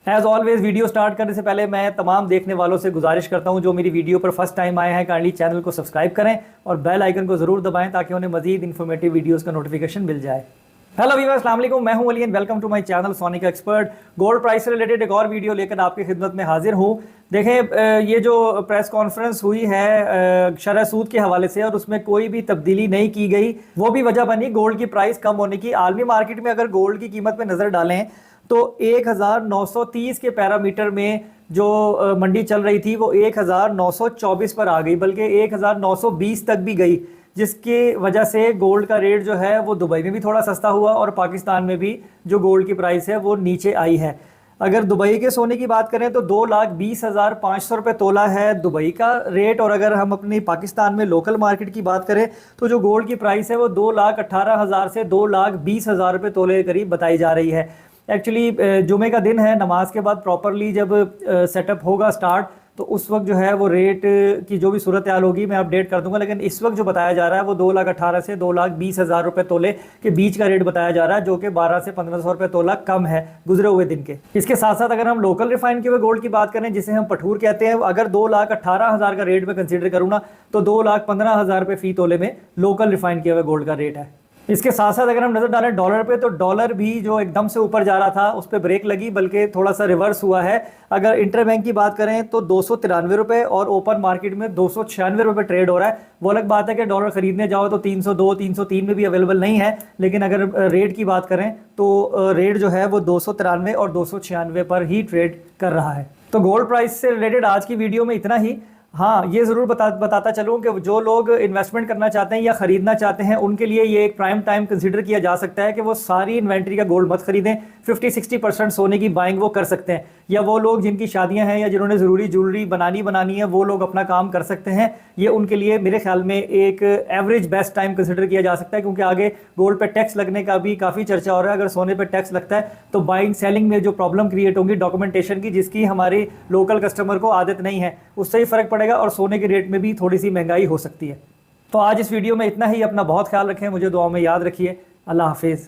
As always video start करने से पहले मैं तमाम देखने वालों से गुजारिश करता हूं जो मेरी वीडियो पर फर्स्ट टाइम आए हैं काइंडली चैनल को सब्सक्राइब करें और बेल आइकन को जरूर दबाएं ताकि उन्हें मजीद इन्फॉर्मेटिव वीडियोस का नोटिफिकेशन मिल जाए। हेलो व्यूअर्स, अस्सलाम वालेकुम, मैं हूं Ali and welcome to my channel Sonic Expert. Gold price से रिलेटेड एक और वीडियो लेकर आपकी खिदमत में हाजिर हूं। देखें, ये जो प्रेस कॉन्फ्रेंस हुई है शरह सूद के हवाले से और उसमें कोई भी तब्दीली नहीं की गई, वो भी वजह बनी गोल्ड की प्राइस कम होने की। आलमी मार्केट में अगर गोल्ड की कीमत पर नज़र डालें तो 1930 के पैरामीटर में जो मंडी चल रही थी वो 1924 पर आ गई, बल्कि 1920 तक भी गई, जिसकी वजह से गोल्ड का रेट जो है वो दुबई में भी थोड़ा सस्ता हुआ और पाकिस्तान में भी जो गोल्ड की प्राइस है वो नीचे आई है। अगर दुबई के सोने की बात करें तो 2,20,500 रुपये तोला है दुबई का रेट, और अगर हम अपनी पाकिस्तान में लोकल मार्केट की बात करें तो जो गोल्ड की प्राइस है वो 2,18,000 से 2,20,000 रुपये तोले के करीब बताई जा रही है। एक्चुअली जुमे का दिन है, नमाज के बाद प्रॉपरली जब सेटअप होगा स्टार्ट तो उस वक्त जो है वो रेट की जो भी सूरत हाल होगी मैं अपडेट कर दूंगा, लेकिन इस वक्त जो बताया जा रहा है वो 2,18,000 से 2,20,000 रुपये तोले के बीच का रेट बताया जा रहा है, जो कि 12 से 1,500 रुपये तोला कम है गुजरे हुए दिन के। इसके साथ साथ अगर हम लोकल रिफाइन किए हुए गोल्ड की बात करें, जिसे हम पठूर कहते हैं, अगर 2,18,000 का रेट में कंसिडर करूँ ना तो 2,15,000 रुपये फी तोले में लोकल रिफाइन किए हुए गोल्ड का रेट है। इसके साथ साथ अगर हम नजर डालें डॉलर पे तो डॉलर भी जो एकदम से ऊपर जा रहा था उस पर ब्रेक लगी, बल्कि थोड़ा सा रिवर्स हुआ है। अगर इंटरबैंक की बात करें तो 293 रुपये और ओपन मार्केट में 296 रुपये ट्रेड हो रहा है। वो अलग बात है कि डॉलर खरीदने जाओ तो 302 303 में भी अवेलेबल नहीं है, लेकिन अगर रेट की बात करें तो रेट जो है वो 293 और 296 पर ही ट्रेड कर रहा है। तो गोल्ड प्राइस से रिलेटेड आज की वीडियो में इतना ही। हाँ, ये ज़रूर बताता चलूँ कि जो लोग इन्वेस्टमेंट करना चाहते हैं या ख़रीदना चाहते हैं उनके लिए ये एक प्राइम टाइम कंसीडर किया जा सकता है कि वो सारी इन्वेंट्री का गोल्ड मत खरीदें, 50-60% सोने की बाइंग वो कर सकते हैं। या वो लोग जिनकी शादियां हैं या जिन्होंने ज़रूरी ज्वेलरी बनानी है वो लोग अपना काम कर सकते हैं। ये उनके लिए मेरे ख्याल में एक एवरेज बेस्ट टाइम कंसिडर किया जा सकता है, क्योंकि आगे गोल्ड पे टैक्स लगने का भी काफ़ी चर्चा हो रहा है। अगर सोने पे टैक्स लगता है तो बाइंग सेलिंग में जो प्रॉब्लम क्रिएट होंगी डॉक्यूमेंटेशन की, जिसकी हमारी लोकल कस्टमर को आदत नहीं है, उससे ही फ़र्क पड़ेगा और सोने के रेट में भी थोड़ी सी महंगाई हो सकती है। तो आज इस वीडियो में इतना ही। अपना बहुत ख्याल रखें, मुझे दुआ में याद रखिए। अल्लाह हाफिज़।